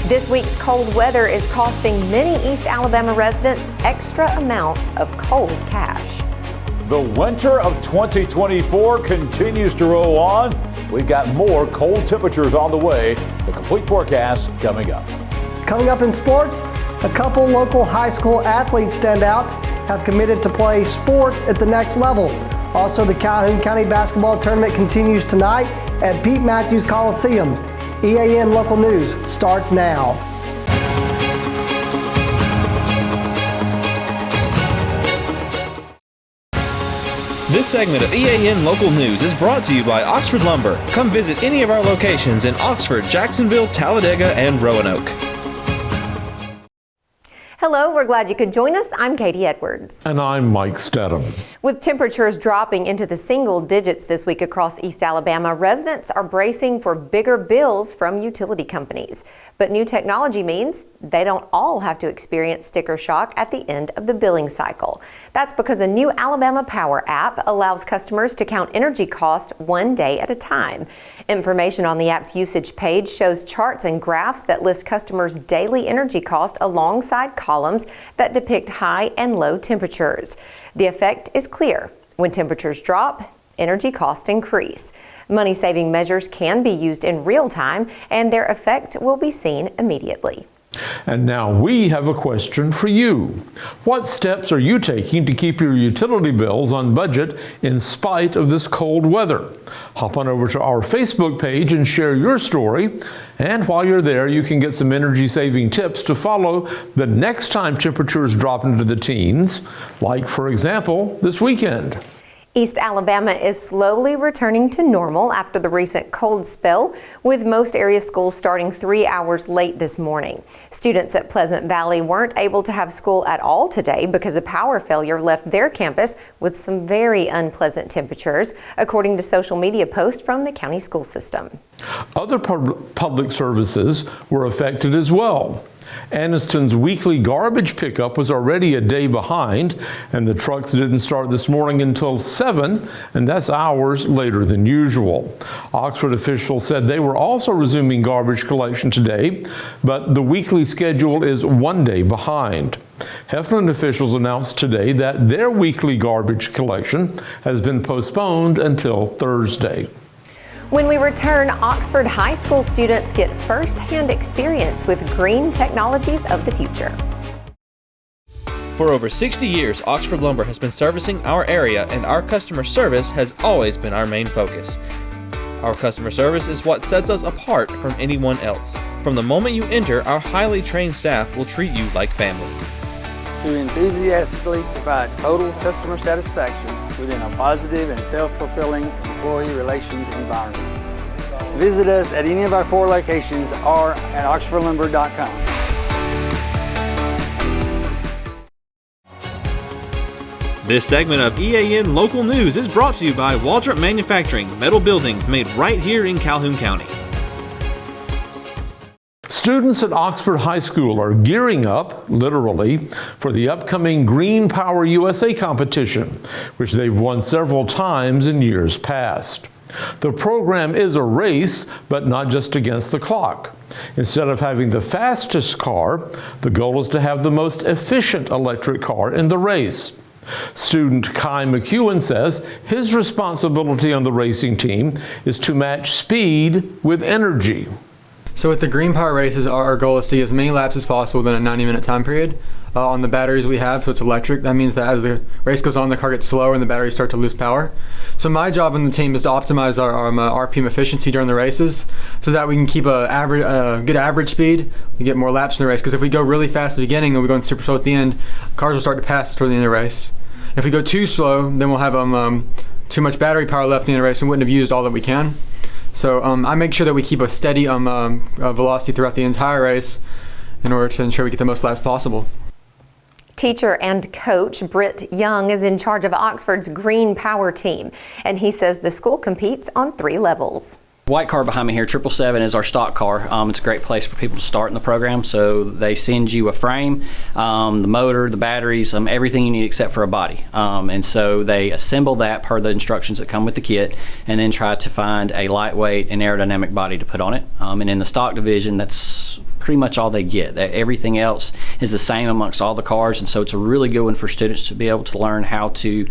This week's cold weather is costing many East Alabama residents extra amounts of cold cash. The winter of 2024 continues to roll on. We've got more cold temperatures on the way. The complete forecast coming up. Coming up in sports, a couple local high school athlete standouts have committed to play sports at the next level. Also, the Calhoun County basketball tournament continues tonight at Pete Matthews Coliseum. EAN Local News starts now. This segment of EAN Local News is brought to you by Oxford Lumber. Come visit any of our locations in Oxford, Jacksonville, Talladega, and Roanoke. Hello, we're glad you could join us. I'm Katie Edwards. And I'm Mike Stedham. With temperatures dropping into the single digits this week across East Alabama, residents are bracing for bigger bills from utility companies. But new technology means they don't all have to experience sticker shock at the end of the billing cycle. That's because a new Alabama Power app allows customers to count energy costs one day at a time. Information on the app's usage page shows charts and graphs that list customers' daily energy cost alongside columns that depict high and low temperatures. The effect is clear. When temperatures drop, energy costs increase. Money-saving measures can be used in real time, and their effect will be seen immediately. And now we have a question for you. What steps are you taking to keep your utility bills on budget in spite of this cold weather? Hop on over to our Facebook page and share your story. And while you're there, you can get some energy-saving tips to follow the next time temperatures drop into the teens, like, for example, this weekend. East Alabama is slowly returning to normal after the recent cold spell, with most area schools starting 3 hours late this morning. Students at Pleasant Valley weren't able to have school at all today because a power failure left their campus with some very unpleasant temperatures, according to social media posts from the county school system. Other public services were affected as well. Anniston's weekly garbage pickup was already a day behind, and the trucks didn't start this morning until 7, and that's hours later than usual. Oxford officials said they were also resuming garbage collection today, but the weekly schedule is 1 day behind. Heflin officials announced today that their weekly garbage collection has been postponed until Thursday. When we return, Oxford High School students get first-hand experience with green technologies of the future. For over 60 years, Oxford Lumber has been servicing our area, and our customer service has always been our main focus. Our customer service is what sets us apart from anyone else. From the moment you enter, our highly trained staff will treat you like family. To enthusiastically provide total customer satisfaction within a positive and self-fulfilling employee relations environment. Visit us at any of our 4 locations or at oxfordlumber.com. This segment of EAN Local News is brought to you by Waldrop Manufacturing, metal buildings made right here in Calhoun County. Students at Oxford High School are gearing up, literally, for the upcoming Greenpower USA Competition, which they've won several times in years past. The program is a race, but not just against the clock. Instead of having the fastest car, the goal is to have the most efficient electric car in the race. Student Kai McEwen says his responsibility on the racing team is to match speed with energy. So with the Greenpower races, our goal is to see as many laps as possible within a 90-minute time period. On the batteries we have, so it's electric, that means that as the race goes on, the car gets slower and the batteries start to lose power. So my job on the team is to optimize our RPM efficiency during the races so that we can keep a good average speed, we get more laps in the race, because if we go really fast at the beginning and we go super slow at the end, cars will start to pass toward the end of the race. If we go too slow, then we'll have too much battery power left in the race and wouldn't have used all that we can. So I make sure that we keep a steady velocity throughout the entire race in order to ensure we get the most laps possible. Teacher and coach Britt Young is in charge of Oxford's Greenpower team, and he says the school competes on 3 levels. White car behind me here, 777, is our stock car. It's a great place for people to start in the program. So they send you a frame, the motor, the batteries, everything you need except for a body. And so they assemble that per the instructions that come with the kit, and then try to find a lightweight and aerodynamic body to put on it. And in the stock division, that's pretty much all they get. Everything else is the same amongst all the cars, and so it's a really good one for students to be able to learn how to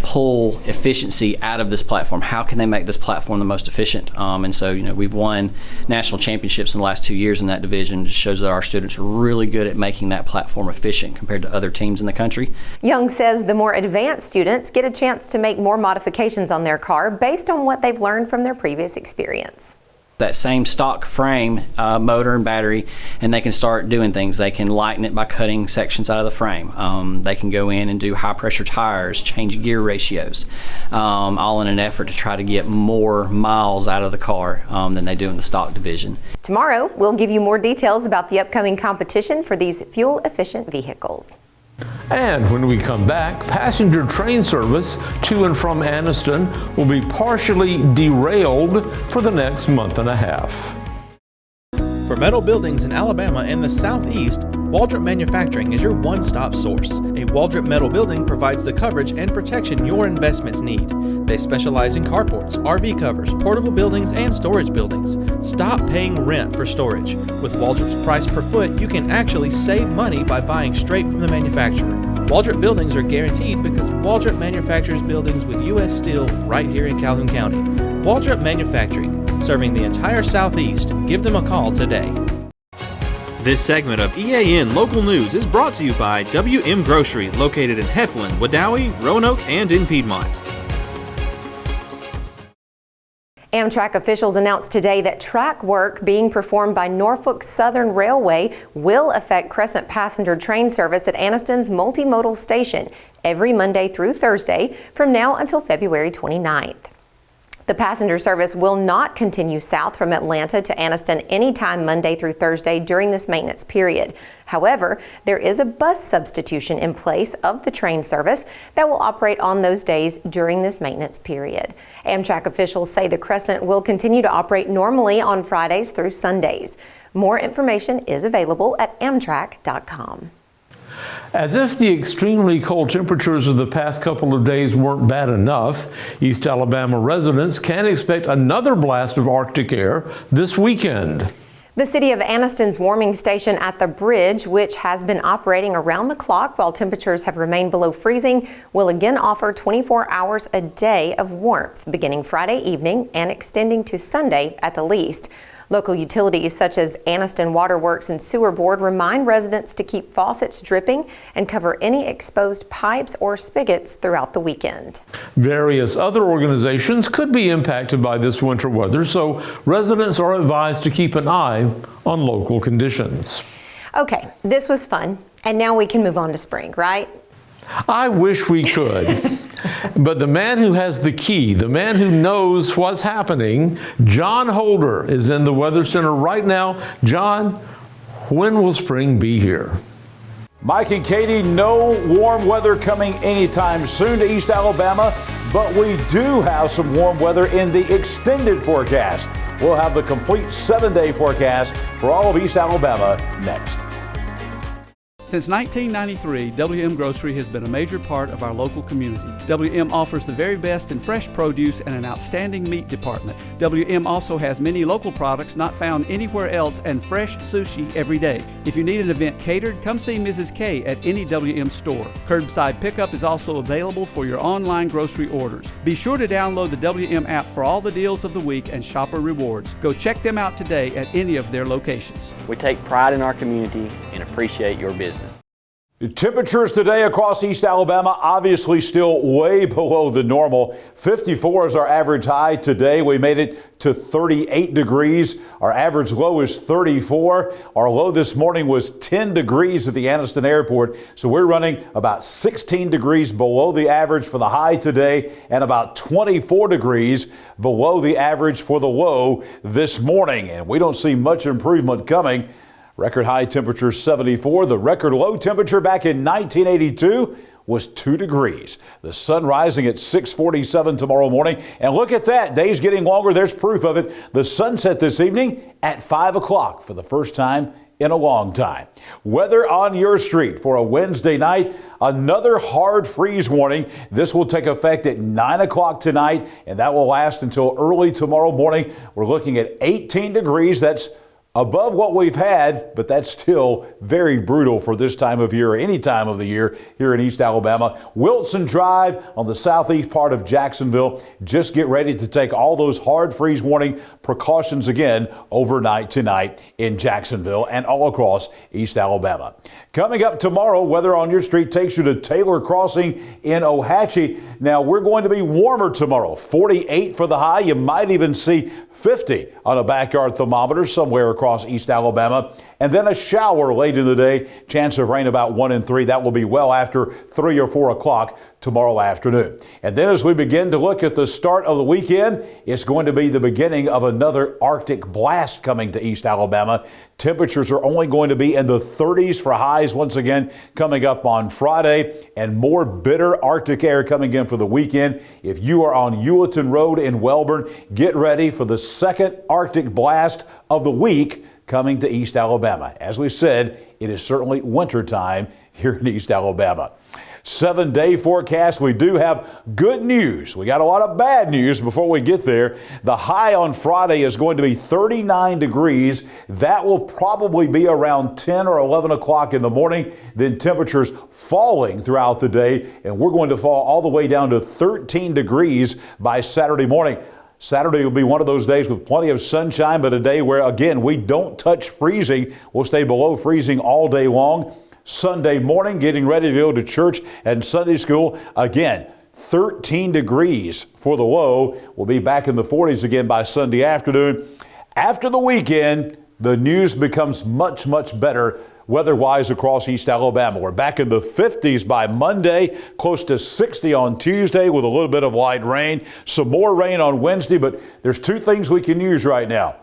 pull efficiency out of this platform. How can they make this platform the most efficient? And so, we've won national championships in the last 2 years in that division. It just shows that our students are really good at making that platform efficient compared to other teams in the country. Young says the more advanced students get a chance to make more modifications on their car based on what they've learned from their previous experience. That same stock frame, motor and battery, and they can start doing things. They can lighten it by cutting sections out of the frame. They can go in and do high pressure tires, change gear ratios, all in an effort to try to get more miles out of the car than they do in the stock division. Tomorrow, we'll give you more details about the upcoming competition for these fuel-efficient vehicles. And when we come back, passenger train service to and from Anniston will be partially derailed for the next month and a half. For metal buildings in Alabama and the Southeast, Waldrop Manufacturing is your one-stop source. A Waldrop metal building provides the coverage and protection your investments need. They specialize in carports, RV covers, portable buildings, and storage buildings. Stop paying rent for storage. With Waldrop's price per foot, you can actually save money by buying straight from the manufacturer. Waldrop buildings are guaranteed because Waldrop manufactures buildings with U.S. steel right here in Calhoun County. Waldrop Manufacturing, serving the entire Southeast. Give them a call today. This segment of EAN Local News is brought to you by WM Grocery, located in Heflin, Wadowee, Roanoke, and in Piedmont. Amtrak officials announced today that track work being performed by Norfolk Southern Railway will affect Crescent passenger train service at Anniston's multimodal station every Monday through Thursday from now until February 29th. The passenger service will not continue south from Atlanta to Anniston anytime Monday through Thursday during this maintenance period. However, there is a bus substitution in place of the train service that will operate on those days during this maintenance period. Amtrak officials say the Crescent will continue to operate normally on Fridays through Sundays. More information is available at amtrak.com. As if the extremely cold temperatures of the past couple of days weren't bad enough, East Alabama residents can expect another blast of Arctic air this weekend. The city of Anniston's warming station at the bridge, which has been operating around the clock while temperatures have remained below freezing, will again offer 24 hours a day of warmth beginning Friday evening and extending to Sunday at the least. Local utilities such as Anniston Water Works and Sewer Board remind residents to keep faucets dripping and cover any exposed pipes or spigots throughout the weekend. Various other organizations could be impacted by this winter weather, so residents are advised to keep an eye on local conditions. Okay, this was fun, and now we can move on to spring, right? I wish we could. But the man who has the key, the man who knows what's happening, John Holder, is in the Weather Center right now. John, when will spring be here? Mike and Katie, no warm weather coming anytime soon to East Alabama, but we do have some warm weather in the extended forecast. We'll have the complete 7-day forecast for all of East Alabama next. Since 1993, WM Grocery has been a major part of our local community. WM offers the very best in fresh produce and an outstanding meat department. WM also has many local products not found anywhere else and fresh sushi every day. If you need an event catered, come see Mrs. K at any WM store. Curbside pickup is also available for your online grocery orders. Be sure to download the WM app for all the deals of the week and shopper rewards. Go check them out today at any of their locations. We take pride in our community and appreciate your business. Temperatures today across East Alabama obviously still way below the normal. 54 is our average high today. We made it to 38 degrees. Our average low is 34. Our low this morning was 10 degrees at the Anniston Airport. So we're running about 16 degrees below the average for the high today and about 24 degrees below the average for the low this morning. And we don't see much improvement coming. Record high temperature 74. The record low temperature back in 1982 was 2 degrees. The sun rising at 6:47 tomorrow morning. And look at that. Days getting longer. There's proof of it. The sunset this evening at 5 o'clock for the first time in a long time. Weather on your street for a Wednesday night. Another hard freeze warning. This will take effect at 9 o'clock tonight, and that will last until early tomorrow morning. We're looking at 18 degrees. That's above what we've had, but that's still very brutal for this time of year or any time of the year here in East Alabama. Wilson Drive on the southeast part of Jacksonville. Just get ready to take all those hard freeze warning precautions again overnight tonight in Jacksonville and all across East Alabama. Coming up tomorrow, weather on your street takes you to Taylor Crossing in Ohatchee. Now, we're going to be warmer tomorrow. 48 for the high. You might even see 50 on a backyard thermometer somewhere across East Alabama. And then a shower late in the day. Chance of rain about 1 in 3. That will be well after 3 or 4 o'clock tomorrow afternoon. And then as we begin to look at the start of the weekend, it's going to be the beginning of another Arctic blast coming to East Alabama. Temperatures are only going to be in the 30s for highs once again coming up on Friday, and more bitter Arctic air coming in for the weekend. If you are on Hewleton Road in Welborn, get ready for the second Arctic blast of the week coming to East Alabama. As we said, it is certainly wintertime here in East Alabama. 7-day forecast. We do have good news. We got a lot of bad news before we get there. The high on Friday is going to be 39 degrees. That will probably be around 10 or 11 o'clock in the morning. Then temperatures falling throughout the day, and we're going to fall all the way down to 13 degrees by Saturday morning. Saturday will be one of those days with plenty of sunshine, but a day where, again, we don't touch freezing. We'll stay below freezing all day long. Sunday morning, getting ready to go to church and Sunday school. Again, 13 degrees for the low. We'll be back in the 40s again by Sunday afternoon. After the weekend, the news becomes much, much better weather-wise across East Alabama. We're back in the 50s by Monday, close to 60 on Tuesday with a little bit of light rain. Some more rain on Wednesday, but there's two things we can use right now.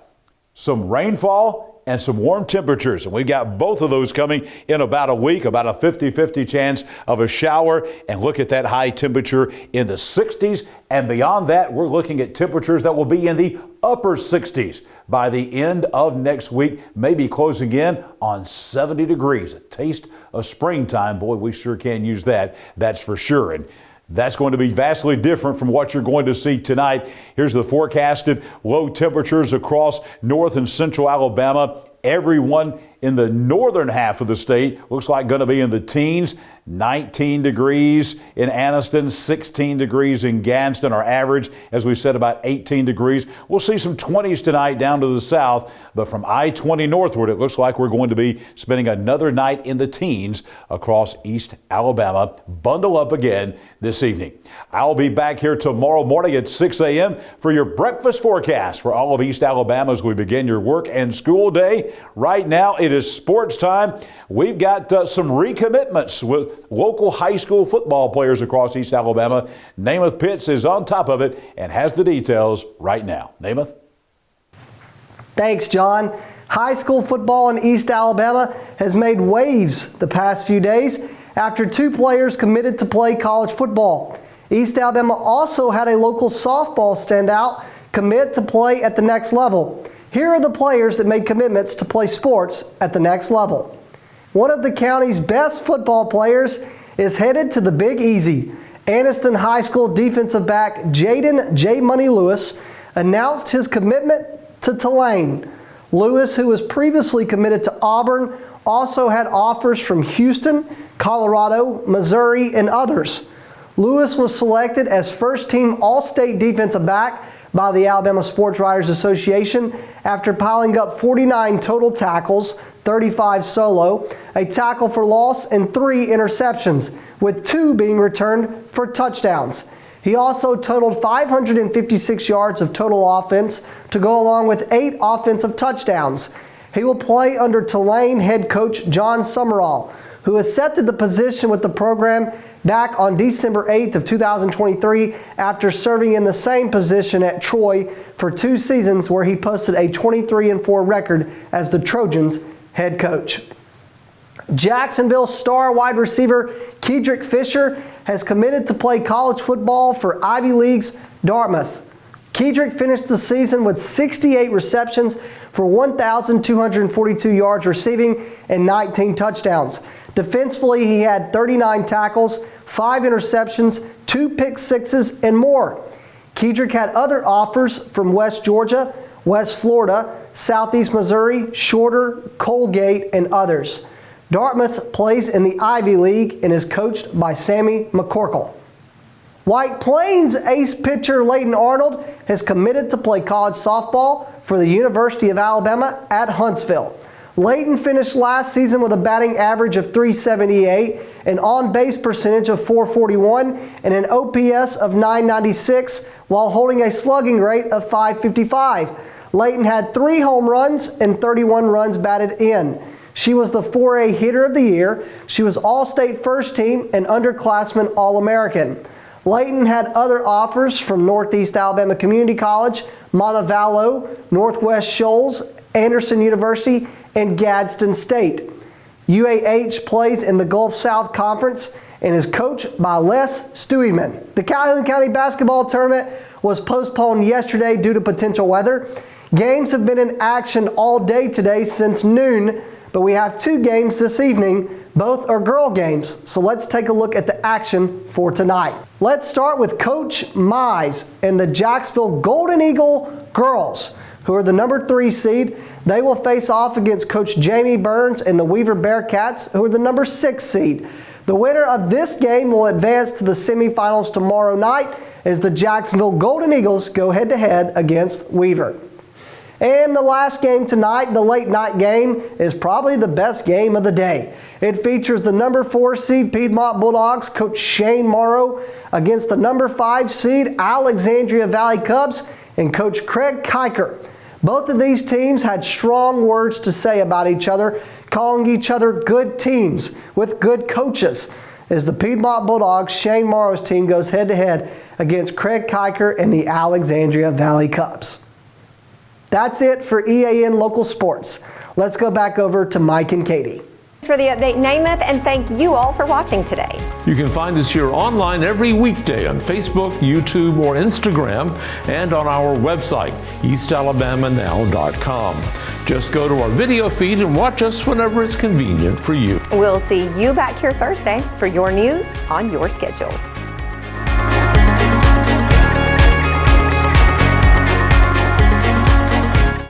Some rainfall and some warm temperatures. And we've got both of those coming in about a week, about a 50-50 chance of a shower. And look at that high temperature in the 60s. And beyond that, we're looking at temperatures that will be in the upper 60s by the end of next week, maybe closing in on 70 degrees. A taste of springtime. Boy, we sure can use that. That's for sure. And that's going to be vastly different from what you're going to see tonight. Here's the forecasted low temperatures across north and central Alabama. Everyone in the northern half of the state looks like going to be in the teens. 19 degrees in Anniston, 16 degrees in Gadsden. Our average, as we said, about 18 degrees. We'll see some 20s tonight down to the south, but from I-20 northward, it looks like we're going to be spending another night in the teens across East Alabama. Bundle up again this evening. I'll be back here tomorrow morning at 6 a.m. for your breakfast forecast for all of East Alabama as we begin your work and school day. Right now, it is sports time. We've got some recommitments with local high school football players across East Alabama. Namath Pitts is on top of it and has the details right now. Namath? Thanks, John. High school football in East Alabama has made waves the past few days after two players committed to play college football. East Alabama also had a local softball standout commit to play at the next level. Here are the players that made commitments to play sports at the next level. One of the county's best football players is headed to the Big Easy. Anniston High School defensive back Jaden J. Money Lewis announced his commitment to Tulane. Lewis, who was previously committed to Auburn, also had offers from Houston, Colorado, Missouri, and others. Lewis was selected as first-team All-State defensive back by the Alabama Sports Writers Association after piling up 49 total tackles, 35 solo, a tackle for loss, and 3 interceptions, with 2 being returned for touchdowns. He also totaled 556 yards of total offense to go along with 8 offensive touchdowns. He will play under Tulane head coach John Summerall, who accepted the position with the program back on December 8th of 2023 after serving in the same position at Troy for 2 seasons where he posted a 23-4 record as the Trojans head coach. Jacksonville star wide receiver Kedrick Fisher has committed to play college football for Ivy League's Dartmouth. Kedrick finished the season with 68 receptions for 1,242 yards receiving and 19 touchdowns. Defensively, he had 39 tackles, 5 interceptions, 2 pick sixes, and more. Kedrick had other offers from West Georgia, West Florida, Southeast Missouri, Shorter, Colgate, and others. Dartmouth plays in the Ivy League and is coached by Sammy McCorkle. White Plains ace pitcher Leighton Arnold has committed to play college softball for the University of Alabama at Huntsville. Leighton finished last season with a batting average of .378, an on-base percentage of .441, and an OPS of .996 while holding a slugging rate of .555. Leighton had 3 home runs and 31 runs batted in. She was the 4A hitter of the year. She was All-State First Team and underclassman All-American. Leighton had other offers from Northeast Alabama Community College, Montevallo, Northwest Shoals, Anderson University, and Gadsden State. UAH plays in the Gulf South Conference and is coached by Les Stewieman. The Calhoun County basketball tournament was postponed yesterday due to potential weather. Games have been in action all day today since noon, but we have 2 games this evening. Both are girl games, so let's take a look at the action for tonight. Let's start with Coach Mize and the Jacksonville Golden Eagle girls, who are the number 3 seed. They will face off against Coach Jamie Burns and the Weaver Bearcats, who are the number 6 seed. The winner of this game will advance to the semifinals tomorrow night as the Jacksonville Golden Eagles go head-to-head against Weaver. And the last game tonight, the late night game, is probably the best game of the day. It features the number 4 seed Piedmont Bulldogs, Coach Shane Morrow, against the number 5 seed Alexandria Valley Cubs and Coach Craig Kiker. Both of these teams had strong words to say about each other, calling each other good teams with good coaches, as the Piedmont Bulldogs, Shane Morrow's team, goes head-to-head against Craig Kiker and the Alexandria Valley Cubs. That's it for EAN Local Sports. Let's go back over to Mike and Katie. Thanks for the update, Namath, and thank you all for watching today. You can find us here online every weekday on Facebook, YouTube, or Instagram, and on our website, eastalabamanow.com. Just go to our video feed and watch us whenever it's convenient for you. We'll see you back here Thursday for your news on your schedule.